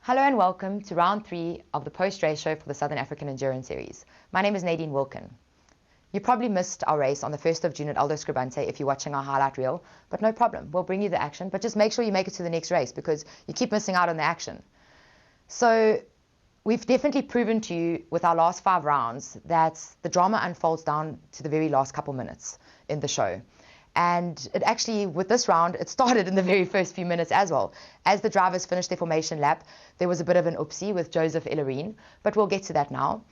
Hello and welcome to round 3 of the post-race show for the Southern African Endurance Series. My name is Nadine Wilkin. You probably missed our race on the 1st of June at Aldo Scribante if you're watching our highlight reel, but no problem, we'll bring you the action, but just make sure you make it to the next race because you keep missing out on the action. So we've definitely proven to you with our last 5 rounds that the drama unfolds down to the very last couple minutes in the show. And it actually, with this round, it started in the very first few minutes as well. As the drivers finished their formation lap, there was a bit of an oopsie with Joseph Ellerine, but we'll get to that now.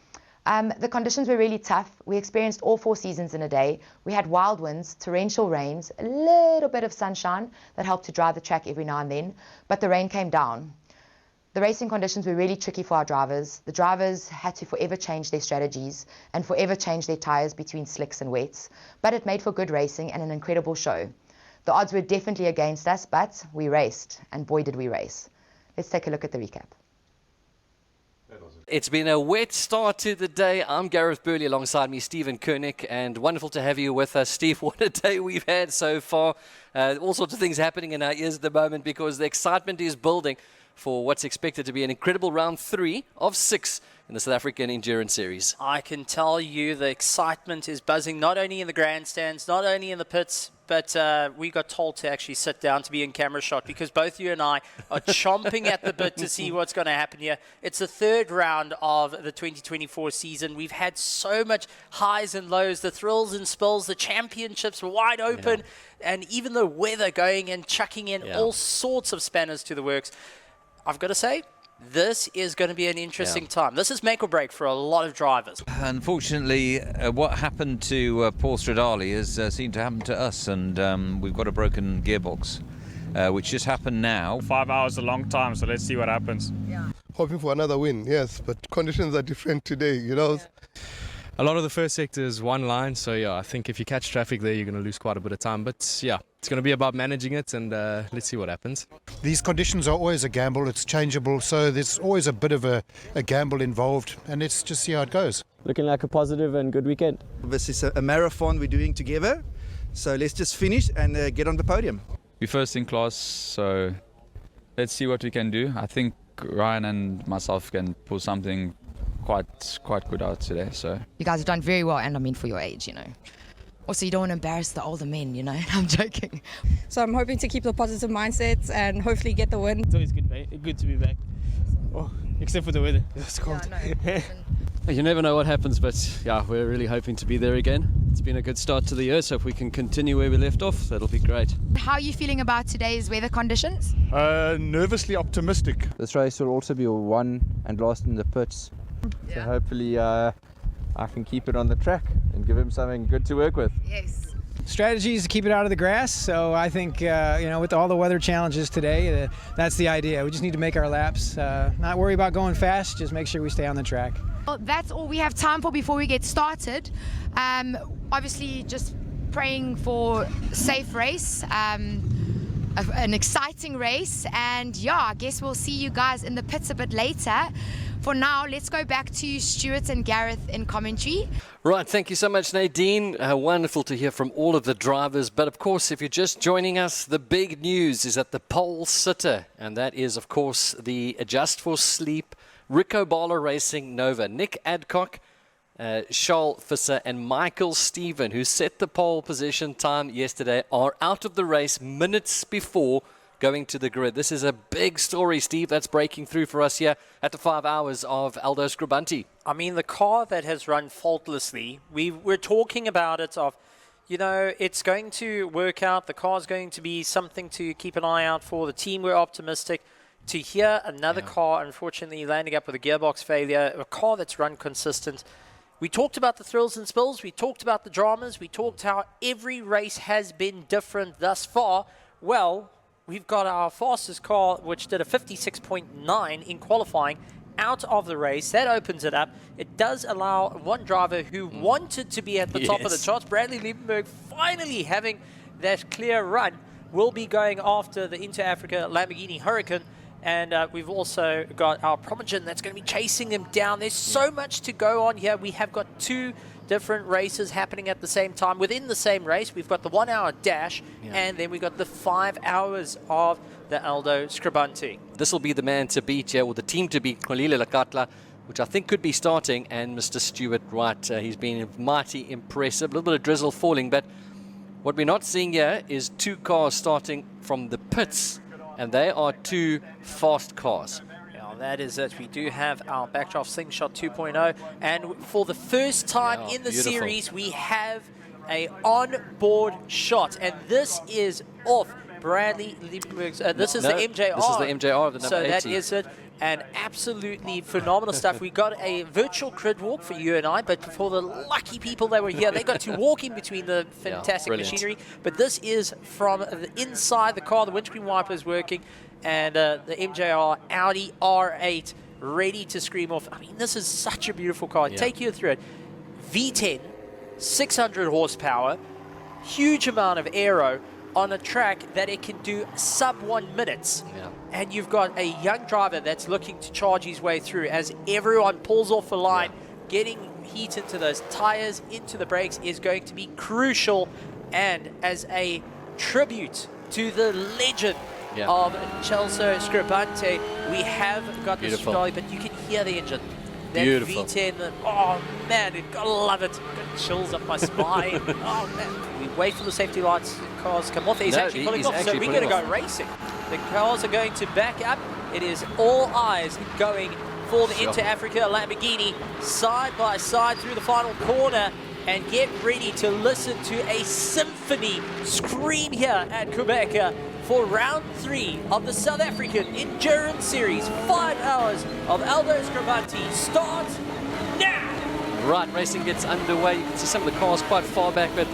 The conditions were really tough. We experienced all 4 seasons in a day. We had wild winds, torrential rains, a little bit of sunshine that helped to dry the track every now and then, but the rain came down. The racing conditions were really tricky for our drivers. The drivers had to forever change their strategies and forever change their tyres between slicks and wets, but it made for good racing and an incredible show. The odds were definitely against us, but we raced, and boy did we race. Let's take a look at the recap. It's been a wet start to the day. I'm Gareth Burley, alongside me Stephen Koenig, and wonderful to have you with us. Steve, what a day we've had so far. All sorts of things happening in our ears at the moment because the excitement is building for what's expected to be an incredible round 3 of 6 in the South African Endurance Series. I can tell you the excitement is buzzing, not only in the grandstands, not only in the pits, but we got told to actually sit down to be in camera shot because both you and I are chomping at the bit to see what's going to happen here. It's the 3rd round of the 2024 season. We've had so much highs and lows, the thrills and spills, the championships were wide open, and even the weather going and chucking in all sorts of spanners to the works. I've got to say, this is going to be an interesting time. This is make or break for a lot of drivers. Unfortunately, what happened to Paul Stradali has seemed to happen to us, and we've got a broken gearbox, which just happened now. 5 hours is a long time, so let's see what happens. Yeah. Hoping for another win, yes, but conditions are different today, you know. Yeah. A lot of the first sector is one line, so yeah, I think if you catch traffic there, you're going to lose quite a bit of time. But yeah, it's going to be about managing it, and let's see what happens. These conditions are always a gamble, it's changeable, so there's always a bit of a gamble involved, and let's just see how it goes. Looking like a positive and good weekend. This is a marathon we're doing together, so let's just finish and get on the podium. We're first in class, so let's see what we can do. I think Ryan and myself can pull something quite good out today. So You guys have done very well, and I mean for your age, you know. Also, you don't want to embarrass the older men, you know. I'm joking. So I'm hoping to keep the positive mindset and hopefully get the win. It's always good to be back. Oh, except for the weather. It's cold. Yeah, no, You never know what happens, but yeah, we're really hoping to be there again. It's been a good start to the year, so if we can continue where we left off, that'll be great. How are you feeling about today's weather conditions? Nervously optimistic. This race will also be one and last in the pits. So hopefully I can keep it on the track and give him something good to work with. Yes. Strategy is to keep it out of the grass, so I think with all the weather challenges today, that's the idea. We just need to make our laps, not worry about going fast, just make sure we stay on the track. Well, that's all we have time for before we get started. Obviously just praying for a safe race, an exciting race, and yeah, I guess we'll see you guys in the pits a bit later. For now, let's go back to Stuart and Gareth in commentary. Right, thank you so much, Nadine. Wonderful to hear from all of the drivers. But of course, if you're just joining us, the big news is at the pole sitter. And that is, of course, the Adjust for Sleep Rico Bala Racing Nova. Nick Adcock, Charles Visser and Michael Stephen, who set the pole position time yesterday, are out of the race minutes before going to the grid. This is a big story, Steve, that's breaking through for us here at the 5 hours of Aldo Scribante. I mean, the car that has run faultlessly, we're talking about it of, it's going to work out. The car's going to be something to keep an eye out for. The team, we're optimistic. To hear another car, unfortunately, landing up with a gearbox failure, a car that's run consistent. We talked about the thrills and spills. We talked about the dramas. We talked how every race has been different thus far. Well, we've got our fastest car, which did a 56.9 in qualifying, out of the race. That opens it up. It does allow one driver who wanted to be at the top of the charts, Bradley Liebenberg, finally having that clear run, will be going after the Inter Africa Lamborghini Huracan. And we've also got our Promogen that's going to be chasing him down. There's so much to go on here. We have got 2 different races happening at the same time. Within the same race, we've got the 1 hour dash, and then we've got the 5 hours of the Aldo Scribante. This will be the man to beat here, or the team to beat, Kwalile Lekatla, which I think could be starting, and Mr. Stuart Wright. He's been mighty impressive. A little bit of drizzle falling, but what we're not seeing here is 2 cars starting from the pits, and they are 2 fast cars. Now that is it. We do have our Backdraft Slingshot 2.0, and for the first time in the series, we have a on-board shot, and this is off Bradley Liebenberg's. This is the MJR. This is the MJR of the number So 80. that is it. And absolutely phenomenal stuff. We got a virtual grid walk for you and I, but for the lucky people that were here, they got to walk in between the fantastic machinery. But this is from the inside the car, the windscreen wiper is working, and the MJR Audi R8 ready to scream off. I mean, this is such a beautiful car. Take you through it. V10, 600 horsepower, huge amount of aero on a track that it can do sub 1 minute. And you've got a young driver that's looking to charge his way through as everyone pulls off the line. Getting heat into those tires, into the brakes is going to be crucial. And as a tribute to the legend of Celso Scribante, we have got this Ferrari, but you can hear the engine. That V10, oh man, gotta love it. Got chills up my spine. Oh man, we wait for the safety lights, cars come off. He's actually pulling off, so we're going to go racing. The cars are going to back up. It is all eyes going for the Inter-Africa Lamborghini side by side through the final corner. And get ready to listen to a symphony scream here at Quebec for round 3 of the South African Endurance Series. 5 hours of Aldo Scribante starts now. Right, racing gets underway. You can see some of the cars quite far back, but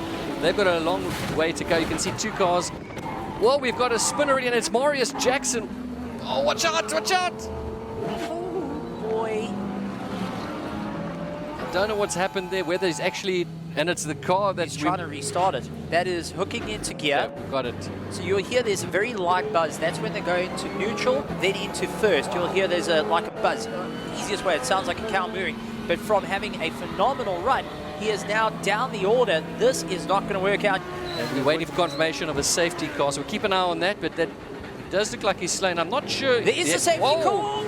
they've got a long way to go. You can see 2 cars. Well, we've got a spin already, and it's Marius Jackson. Oh, watch out, watch out! Oh, boy. I don't know what's happened there, whether he's actually, and it's the car that's trying to restart it. That is hooking into gear. Yeah, we've got it. So you'll hear there's a very light buzz. That's when they go into neutral, then into first. You'll hear there's like a buzz. Easiest way, it sounds like a cow mooing. But from having a phenomenal run, he is now down the order. This is not going to work out. And we're waiting for confirmation of a safety car, so we'll keep an eye on that, but that does look like he's slain. I'm not sure. There is a safety call.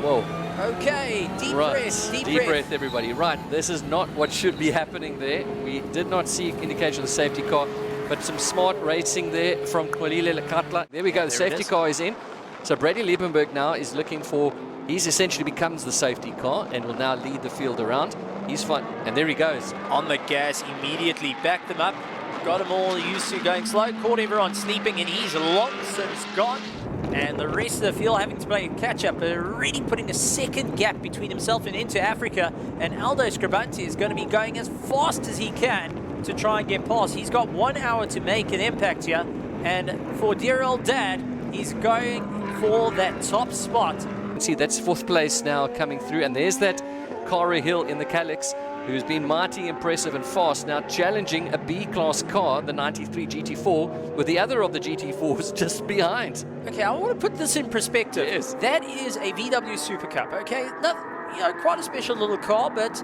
Whoa. Okay, deep breath, deep breath, everybody. Right, this is not what should be happening there. We did not see indication of the safety car, but some smart racing there from Kwalile Lekatla. There we go, the safety car is in. So Brady Liebenberg now is looking for, he's essentially becomes the safety car and will now lead the field around. He's fine, and there he goes. On the gas immediately, backed them up. Got them all used to going slow, caught everyone sleeping, and he's long since gone. And the rest of the field having to play catch-up, already putting a second gap between himself and Inter-Africa. And Aldo Scribante is going to be going as fast as he can to try and get past. He's got 1 hour to make an impact here. And for dear old dad, he's going for that top spot. See, that's 4th place now coming through. And there's that Cara Hill in the Calyx, who's been mighty impressive and fast, now challenging a B-class car, the 93 GT4, with the other of the GT4s just behind. Okay, I want to put this in perspective. Yes. That is a VW Super Cup, okay? Not, quite a special little car, but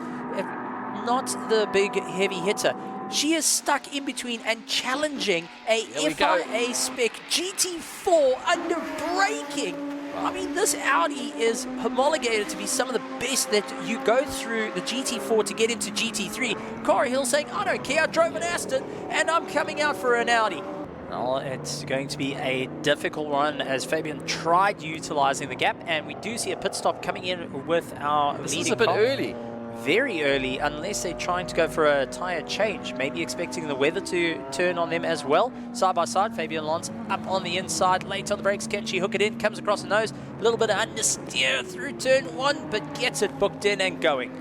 not the big heavy hitter. She is stuck in between and challenging a FIA spec GT4 under braking. I mean, this Audi is homologated to be some of the best that you go through the GT4 to get into GT3. Cara Hill saying, I don't care, I drove an Aston and I'm coming out for an Audi. Well, it's going to be a difficult one as Fabian tried utilizing the gap, and we do see a pit stop coming in with our leading car. This is a bit early. Very early, unless they're trying to go for a tyre change, maybe expecting the weather to turn on them as well. Side by side, Fabian Lons up on the inside, late on the brakes. Can she hook it in? Comes across the nose, a little bit of understeer through turn 1, but gets it booked in and going.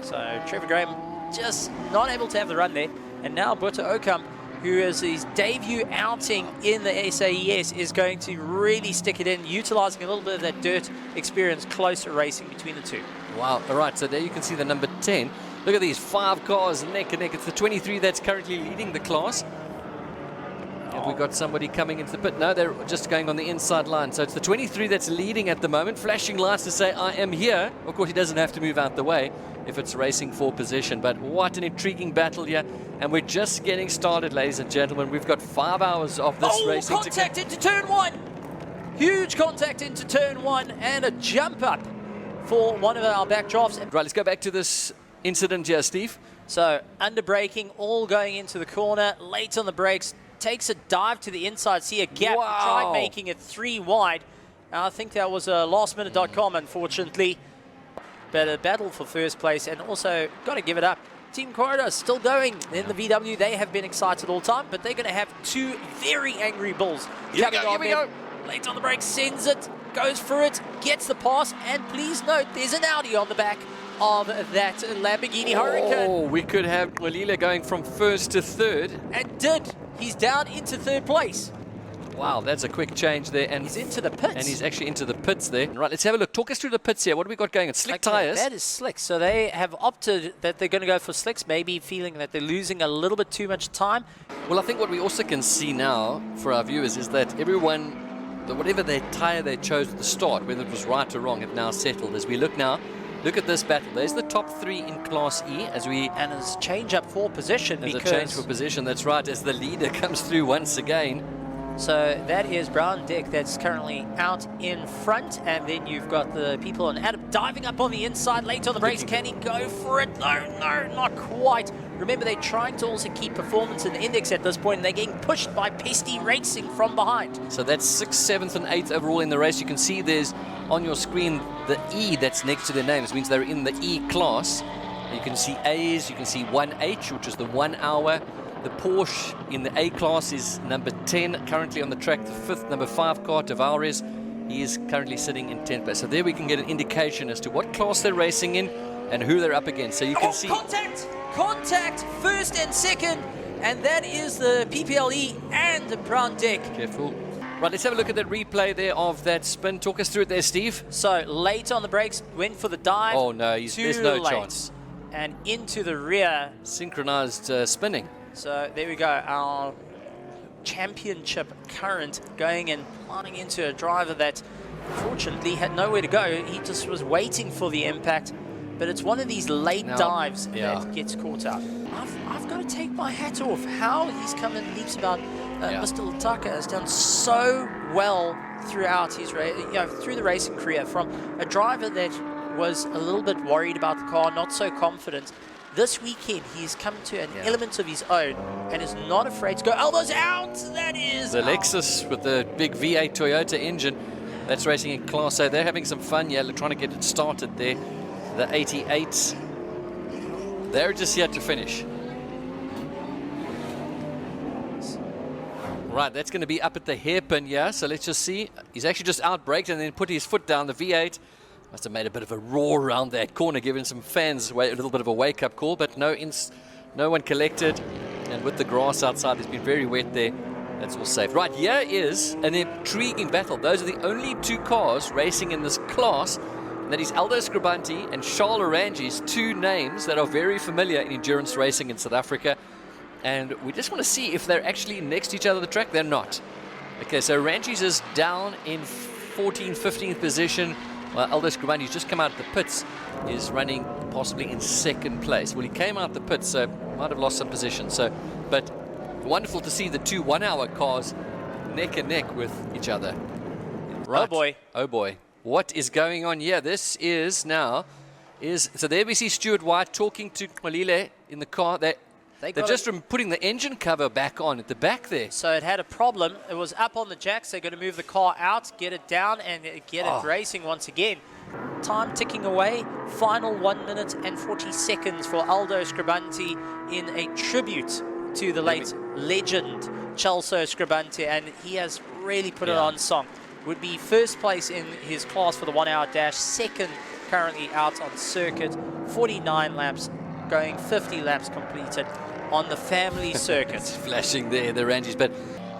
So Trevor Graham just not able to have the run there. And now Botta Okamp, who is his debut outing in the SAES, is going to really stick it in, utilizing a little bit of that dirt experience, closer racing between the two. Wow, all right, so there you can see the number 10. Look at these 5 cars neck and neck. It's the 23 that's currently leading the class. Have we got somebody coming into the pit? No, they're just going on the inside line. So it's the 23 that's leading at the moment, flashing lights to say, I am here. Of course, he doesn't have to move out the way if it's racing for position. But what an intriguing battle here. And we're just getting started, ladies and gentlemen. We've got 5 hours of this racing to contact into turn 1. Huge contact into turn 1 and a jump up for one of our back drafts. Right, let's go back to this incident here, Steve. So under braking, all going into the corner, late on the brakes, takes a dive to the inside, see a gap, tried making it 3 wide. I think that was a lastminute.com, unfortunately. But a battle for first place, and also got to give it up. Team Corridor still going in the VW. They have been excited all the time, but they're going to have 2 very angry bulls. Here we go. Late on the brakes, sends it, goes for it, gets the pass, and please note there's an Audi on the back of that Lamborghini Huracan. Oh, we could have Walila going from first to third. And did. He's down into third place. Wow, that's a quick change there. And he's into the pits. And he's actually into the pits there. Right, let's have a look. Talk us through the pits here. What have we got going? It's slick tyres. That is slick. So they have opted that they're going to go for slicks, maybe feeling that they're losing a little bit too much time. Well, I think what we also can see now for our viewers is that everyone, whatever their tyre they chose at the start, whether it was right or wrong, have now settled. As we look now, look at this battle. There's the top 3 in Class E and his change up for position. There's a change for position, that's right, as the leader comes through once again. So that is Brown Dick that's currently out in front, and then you've got the people on Adam diving up on the inside, late on the brakes. Can he go for it? No, not quite. Remember, they're trying to also keep performance in the index at this point, and they're getting pushed by Pesty Racing from behind. So that's 6th, 7th, and 8th overall in the race. You can see there's on your screen the E that's next to their names. It means they're in the E class. You can see A's, you can see 1H, which is the 1 hour. The Porsche in the A class is number 10, currently on the track. The 5th, number 5 car, Tavares, he is currently sitting in 10th place. So there we can get an indication as to what class they're racing in and who they're up against. So you can see... Contact, first and second, and that is the PPLE and Brown Dick. Careful. Right, let's have a look at that replay there of that spin. Talk us through it there, Steve. So late on the brakes, went for the dive. Oh no, there's no chance. And into the rear. Synchronized spinning. So there we go, our championship current going and planting into a driver that unfortunately had nowhere to go. He just was waiting for the impact, but it's one of these late dives that gets caught out. I've got to take my hat off how he's come in leaps about. Mr. Lataka has done so well throughout his through the racing career, from a driver that was a little bit worried about the car, not so confident. This weekend, he's come to an element of his own and is not afraid to go. Aldo's out! That is the Lexus with the big V8 Toyota engine that's racing in Class A. They're having some fun, they're trying to get it started there. The 88s, they're just yet to finish. Right, that's going to be up at the hairpin, so let's just see. He's actually just out-braked and then put his foot down. The V8 must have made a bit of a roar around that corner, giving some fans a little bit of a wake-up call, but no one collected. And with the grass outside, it's been very wet there. That's all safe. Right, here is an intriguing battle. Those are the only 2 cars racing in this class. And that is Aldo Scribante and Charles Orangi's 2 names that are very familiar in endurance racing in South Africa. And we just want to see if they're actually next to each other on the track. They're not. Okay, so Orangi's is down in 14th, 15th position. Well, Aldo Scribante's just come out of the pits, is running possibly in 2nd place. Well, he came out the pits, so might have lost some position. But wonderful to see the 2 1-hour cars neck and neck with each other. Right. Oh boy. What is going on here? This is now, so there we see Stuart White talking to Malile in the car. They're just putting the engine cover back on at the back there. So it had a problem. It was up on the jacks. They're going to move the car out, get it down, and get it racing once again. Time ticking away. Final 1 minute and 40 seconds for Aldo Scribante in a tribute to the late legend Chelso Scribante, and he has really put it on song. Would be 1st place in his class for the 1-hour dash, 2nd currently out on circuit, 49 laps, going 50 laps completed on the family circuit. It's flashing there, the Rangies, but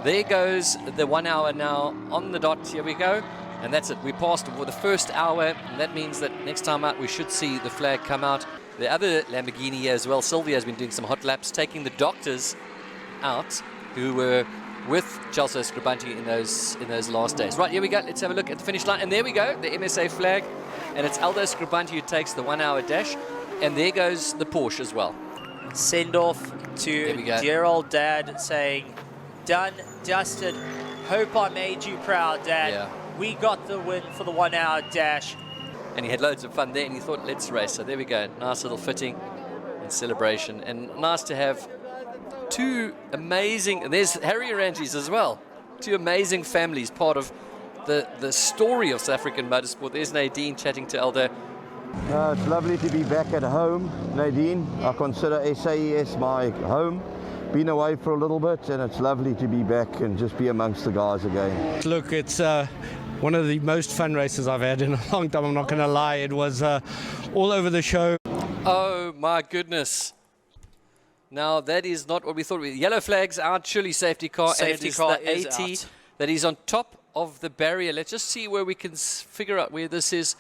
there goes the 1 hour now on the dot. Here we go, and that's it. We passed for the 1st hour, and that means that next time out we should see the flag come out. The other Lamborghini as well, Sylvia, has been doing some hot laps, taking the doctors out who were with Chelsea Scribante in those last days. Right, here we go. Let's have a look at the finish line. And there we go, the MSA flag. And it's Aldo Scribante who takes the 1 hour dash. And there goes the Porsche as well. Send off to dear old Dad saying, done, dusted. Hope I made you proud, Dad. Yeah. We got the win for the 1 hour dash. And he had loads of fun there and he thought, let's race. So there we go. Nice little fitting and celebration. And nice to have two amazing, and there's Harry Arangis as well. Two amazing families, part of the story of South African motorsport. There's Nadine chatting to Aldo. It's lovely to be back at home, Nadine. I consider SAES my home. Been away for a little bit, and it's lovely to be back and just be amongst the guys again. Look, it's one of the most fun races I've had in a long time, I'm not going to lie. It was all over the show. Oh my goodness. Now that is not what we thought. Yellow flags out, surely safety car. Safety and car it is is the 80 out. that is on top of the barrier. Let's just see where we can figure out where this is.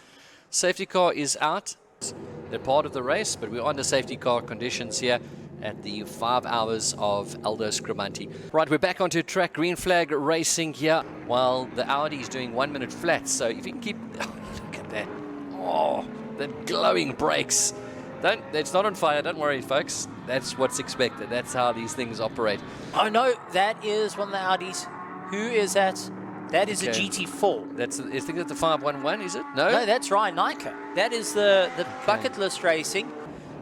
Safety car is out. They're part of the race, but we're under safety car conditions here at the 5 hours of Aldo Scribante. Right, we're back onto track. Green flag racing here while the Audi is doing 1 minute flats. So if you can keep, look at that. Oh, the glowing brakes. It's not on fire, don't worry folks. That's what's expected. That's how these things operate. Oh no, that is one of the Audis. Who is that? That is a Okay. GT4. I think that's the 511, is it? No? No, that's Ryan Nike. That is the bucket list racing.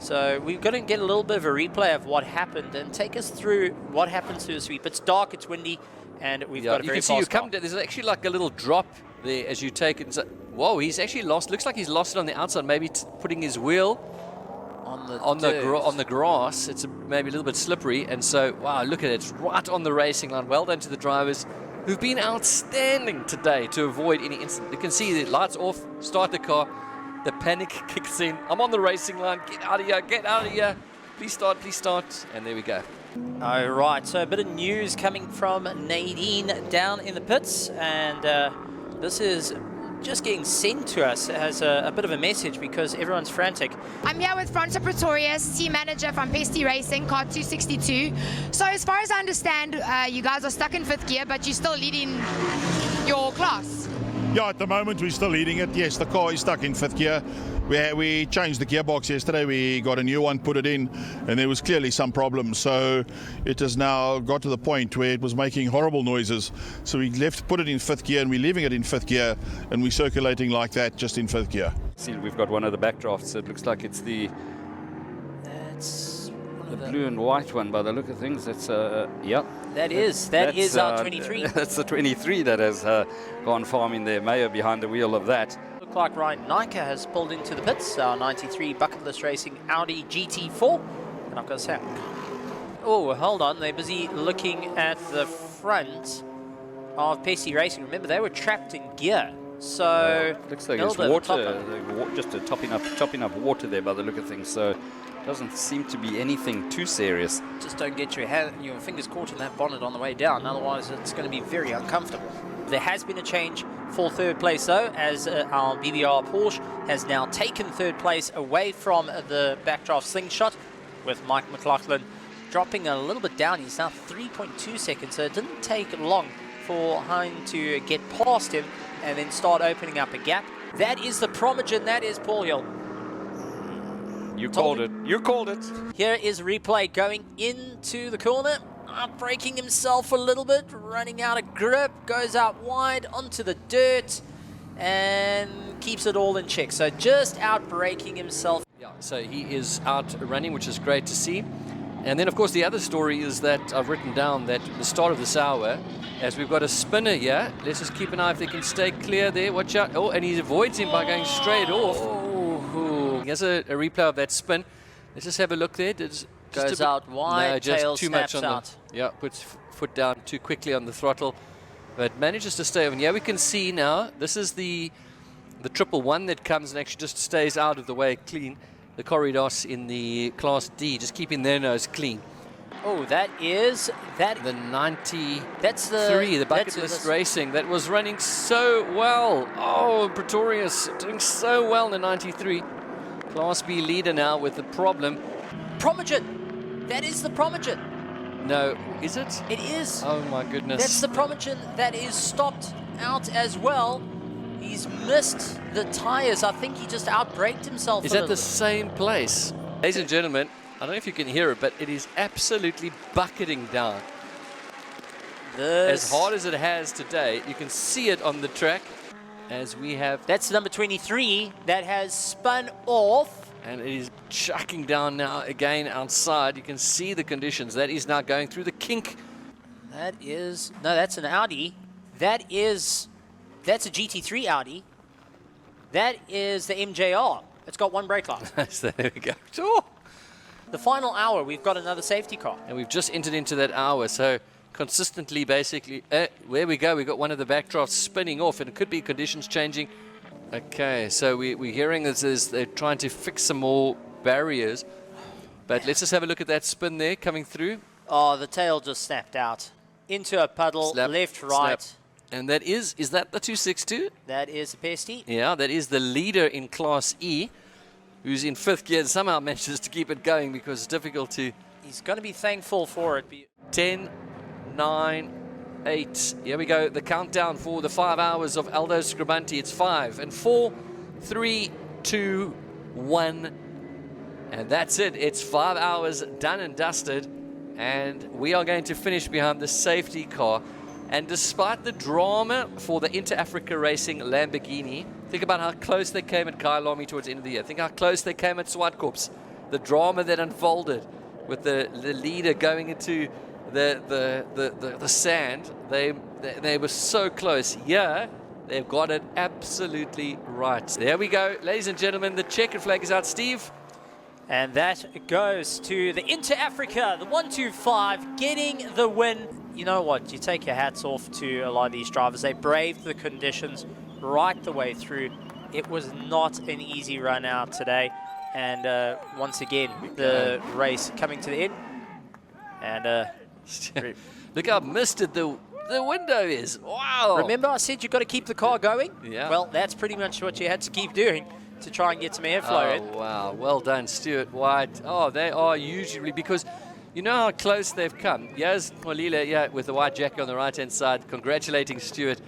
So we're going to get a little bit of a replay of what happened and take us through what happens to the sweep. It's dark, it's windy, and we've got a very you can see you fast come down, there's actually like a little drop there as you take it. So, whoa, he's actually lost. Looks like he's lost it on the outside, maybe putting his wheel on the grass. It's maybe a little bit slippery, and so wow, look at it, it's right on the racing line. Well done to the drivers who've been outstanding today to avoid any incident. You can see the lights off, start the car, the panic kicks in. I'm on the racing line, get out of here, get out of here. Please start, and there we go. All right, so a bit of news coming from Nadine down in the pits, and this is just getting sent to us as a bit of a message because everyone's frantic. I'm here with Fronto Pretorius, team manager from Pesty Racing, car 262. So as far as I understand, you guys are stuck in 5th gear, but you're still leading your class. Yeah, at the moment we're still leading it. Yes, the car is stuck in 5th gear. We changed the gearbox yesterday. We got a new one, put it in, and there was clearly some problems. So it has now got to the point where it was making horrible noises. So we put it in 5th gear, and we're leaving it in 5th gear, and we're circulating like that just in 5th gear. See, we've got one of the backdrafts. It looks like it's the blue and white one by the look of things. That's yeah. That is our 23. That's the 23 that has gone farming there. Mayo behind the wheel of that. Look like Ryan Nike has pulled into the pits, our 93 bucket list racing Audi GT4. And I've got to say, oh, hold on, they're busy looking at the front of Pesty Racing. Remember, they were trapped in gear. So looks like it's water, just topping up water there by the look of things. So doesn't seem to be anything too serious. Just don't get your fingers caught in that bonnet on the way down, otherwise it's going to be very uncomfortable. There has been a change for 3rd place though, as our BBR Porsche has now taken 3rd place away from the backdraft slingshot, with Mike McLaughlin dropping a little bit down. He's now 3.2 seconds, so it didn't take long for Hein to get past him and then start opening up a gap. That is the Primogen, that is Paul Hill. You called it. You called it. Here is replay going into the corner. Outbraking himself a little bit, running out of grip, goes out wide onto the dirt and keeps it all in check. So just outbraking himself. Yeah, so he is out running, which is great to see. And then, of course, the other story is that I've written down that the start of this hour, as we've got a spinner here, let's just keep an eye if they can stay clear there. Watch out. Oh, and he avoids him by going straight off. Here's a replay of that spin. Let's just have a look there. Goes out wide, no, just tail too much snaps on out. Yeah, puts foot down too quickly on the throttle, but manages to stay on. Yeah, we can see now, this is the 111 that comes and actually just stays out of the way clean. The Corridos in the Class D, just keeping their nose clean. Oh, that is the 93, that's the bucket list racing that was running so well. Oh, Pretorius doing so well in the 93. Class B leader now with the problem. Primogen! That is the Primogen! No, is it? It is. Oh my goodness. That's the Promogen that is stopped out as well. He's missed the tyres. I think he just outbraked himself. Is that the same place? Ladies and gentlemen, I don't know if you can hear it, but it is absolutely bucketing down. As hard as it has today, you can see it on the track as we have... That's number 23 that has spun off. And it is chucking down now again outside. You can see the conditions. That is now going through the kink. That is... No, that's an Audi. That's a GT3 Audi. That is the MJR. It's got one brake light. So there we go. Oh. The final hour, we've got another safety car. And we've just entered into that hour, so consistently, basically, where we go, we've got one of the backdrafts spinning off, and it could be conditions changing. Okay, so we're hearing this is they're trying to fix some more barriers, but let's just have a look at that spin there coming through. Oh, the tail just snapped out into a puddle, Snap, left, right. snap. And that is that the 262? That is the PST. Yeah, that is the leader in Class E, who's in 5th gear and somehow manages to keep it going because it's difficult to... He's going to be thankful for it. 10, 9, 8. Here we go. The countdown for the 5 hours of Aldo Scribante. It's 5 and 4, 3, 2, 1. And that's it. It's 5 hours done and dusted. And we are going to finish behind the safety car. And despite the drama for the Inter-Africa Racing Lamborghini, think about how close they came at Kyalami towards the end of the year. Think how close they came at Swartkorps. The drama that unfolded with the leader going into the sand. They were so close. Yeah, they've got it absolutely right. There we go. Ladies and gentlemen, the checkered flag is out. Steve? And that goes to the Inter-Africa, the 125, getting the win. You know what? You take your hats off to a lot of these drivers. They braved the conditions right the way through. It was not an easy run out today. And once again, the race coming to the end. And look how misted the window is. Wow. Remember I said you've got to keep the car going? Yeah. Well, that's pretty much what you had to keep doing to try and get some airflow in. Oh, wow. Well done, Stuart White. Oh, they are usually, because you know how close they've come. Here's Molile, with the white jacket on the right-hand side, congratulating Stuart.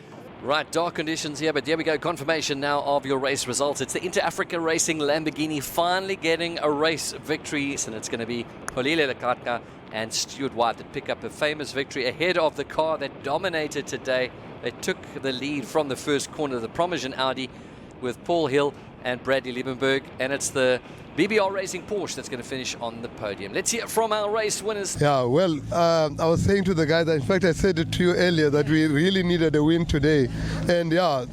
Right, dark conditions here, but there we go. Confirmation now of your race results. It's the Inter-Africa Racing Lamborghini finally getting a race victory. And it's going to be Molile Lekatna and Stuart White that pick up a famous victory ahead of the car that dominated today. They took the lead from the first corner of the Promogen Audi with Paul Hill and Bradley Liebenberg, and it's the BBR Racing Porsche that's going to finish on the podium. Let's hear from our race winners. Yeah, well, I was saying to the guys, in fact, I said it to you earlier, that we really needed a win today. And yeah,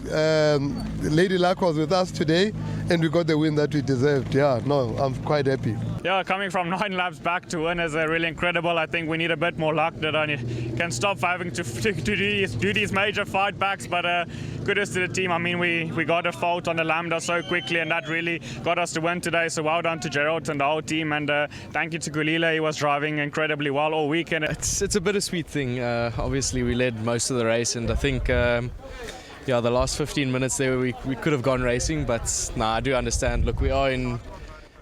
Lady Luck was with us today, and we got the win that we deserved. Yeah, no, I'm quite happy. Yeah, coming from 9 laps back to win is really incredible. I think we need a bit more luck that I can stop having to do these major fight backs, but kudos to the team. I mean, we got a fault on the Lambda so quickly, and that really got us to win today. So well done to Gerald and the whole team, and thank you to Gulile. He was driving incredibly well all weekend. It's a bittersweet thing. Obviously, we led most of the race, and I think the last 15 minutes there we could have gone racing, but I do understand. Look, we are in,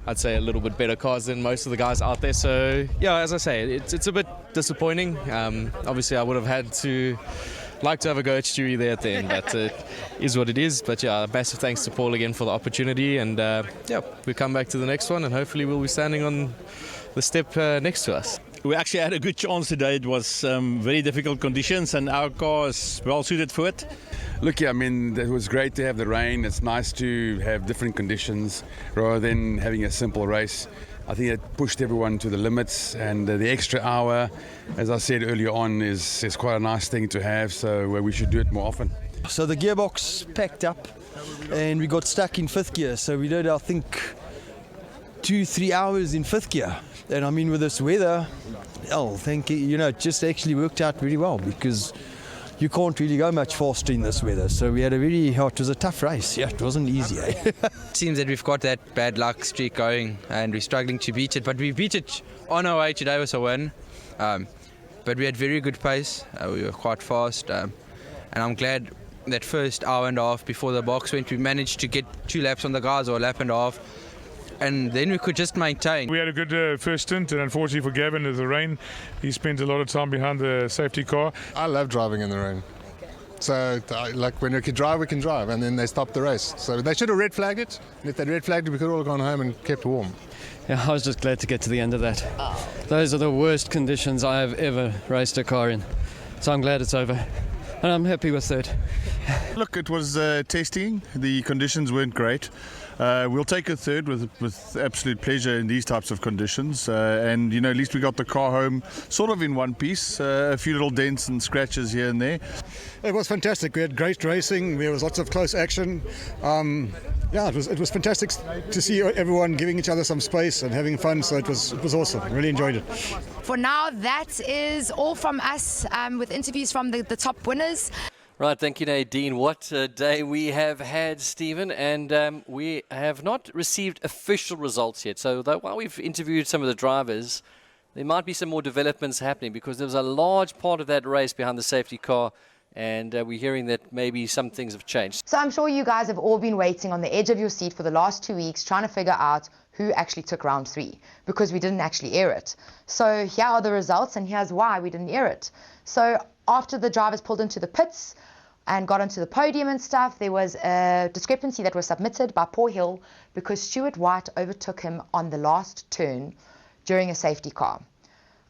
I'd say, a little bit better cars than most of the guys out there. So yeah, as I say, it's a bit disappointing. Obviously, I would have like to have a go at Stewie there at the end, but it is what it is. But yeah, massive thanks to Paul again for the opportunity, and we come back to the next one, and hopefully we'll be standing on the step next to us. We actually had a good chance today. It was very difficult conditions, and our car is well suited for it. Look, I mean, it was great to have the rain. It's nice to have different conditions rather than having a simple race. I think it pushed everyone to the limits, and the extra hour, as I said earlier on, is quite a nice thing to have, so we should do it more often. So the gearbox packed up and we got stuck in 5th gear, so we did, I think, 2-3 hours in 5th gear. And I mean, with this weather, thank you, it just actually worked out really well, because you can't really go much faster in this weather. So we had it was a tough race. Yeah, it wasn't easy. It seems that we've got that bad luck streak going, and we're struggling to beat it, but we beat it on our way today with a win. But we had very good pace. We were quite fast, and I'm glad that first hour and a half before the box went, we managed to get 2 laps on the guys, or a lap and a half. and then we could just maintain. We had a good first stint, and unfortunately for Gavin, with the rain, he spent a lot of time behind the safety car. I love driving in the rain. So, like, when we can drive, and then they stopped the race. So they should have red flagged it, and if they'd red flagged it, we could all have gone home and kept warm. Yeah, I was just glad to get to the end of that. Those are the worst conditions I have ever raced a car in. So I'm glad it's over. And I'm happy with third. Look, it was testing. The conditions weren't great. We'll take a third with absolute pleasure in these types of conditions. And, you know, at least we got the car home sort of in one piece. A few little dents and scratches here and there. It was fantastic. We had great racing. There was lots of close action. Yeah, it was fantastic to see everyone giving each other some space and having fun. So it was awesome. Really enjoyed it. For now, that is all from us with interviews from the top winners. Right, thank you, Nadine. What a day we have had, Stephen, and we have not received official results yet. So while we've interviewed some of the drivers, there might be some more developments happening because there was a large part of that race behind the safety car, and we're hearing that maybe some things have changed. So I'm sure you guys have all been waiting on the edge of your seat for the last 2 weeks trying to figure out who actually took round 3, because we didn't actually air it. So here are the results, and here's why we didn't air it. So after the drivers pulled into the pits and got onto the podium and stuff, there was a discrepancy that was submitted by Paul Hill because Stuart White overtook him on the last turn during a safety car.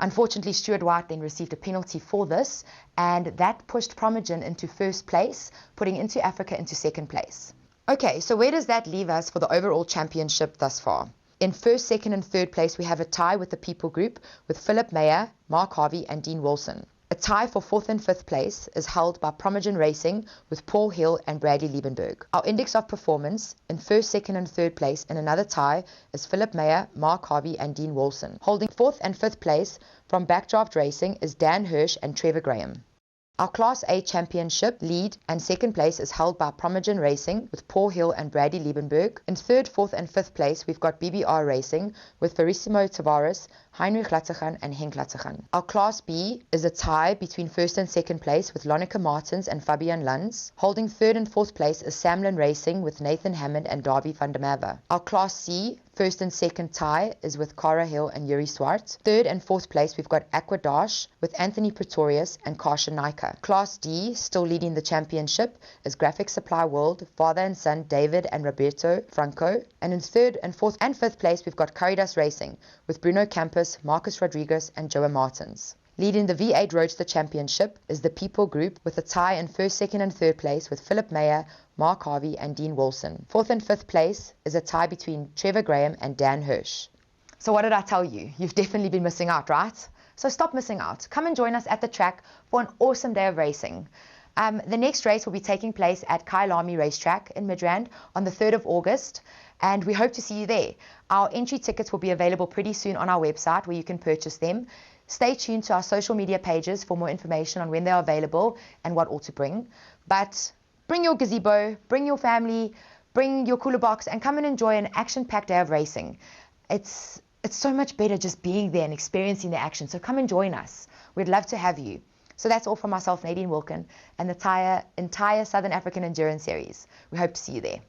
Unfortunately, Stuart White then received a penalty for this, and that pushed Promogen into first place, putting Into Africa into second place. Okay, so where does that leave us for the overall championship thus far? In first, second and third place, we have a tie with the People Group with Philip Meyer, Mark Harvey and Dean Wilson. A tie for fourth and fifth place is held by Promogen Racing with Paul Hill and Bradley Liebenberg. Our index of performance in first, second and third place in another tie is Philip Meyer, Mark Harvey and Dean Wilson. Holding fourth and fifth place from Backdraft Racing is Dan Hirsch and Trevor Graham. Our Class A Championship lead and second place is held by Promogen Racing with Paul Hill and Bradley Liebenberg. In third, fourth and fifth place, we've got BBR Racing with Verissimo Tavares, Heinrich Latzagan and Henk Latzagan. Our Class B is a tie between first and second place with Lonica Martins and Fabian Lanz. Holding third and fourth place is Samlin Racing with Nathan Hammond and Darby van der Merwe. Our Class C first and second tie is with Cara Hill and Yuri Swart. Third and fourth place, we've got Aquadash with Anthony Pretorius and Karsha Naika. Class D, still leading the championship, is Graphic Supply World, father and son David and Roberto Franco. And in third and fourth and fifth place, we've got Caridas Racing with Bruno Campos, Marcus Rodriguez and Joa Martins. Leading the V8 Roadster Championship is the People Group with a tie in first, second and third place with Philip Meyer, Mark Harvey and Dean Wilson. Fourth and fifth place is a tie between Trevor Graham and Dan Hirsch. So what did I tell you? You've definitely been missing out, right? So stop missing out. Come and join us at the track for an awesome day of racing. The next race will be taking place at Kyalami Racetrack in Midrand on the 3rd of August, and we hope to see you there. Our entry tickets will be available pretty soon on our website where you can purchase them. Stay tuned to our social media pages for more information on when they are available and what all to bring. But bring your gazebo, bring your family, bring your cooler box and come and enjoy an action-packed day of racing. It's so much better just being there and experiencing the action, so come and join us. We'd love to have you. So that's all from myself, Nadine Wilkin, and the entire Southern African Endurance Series. We hope to see you there.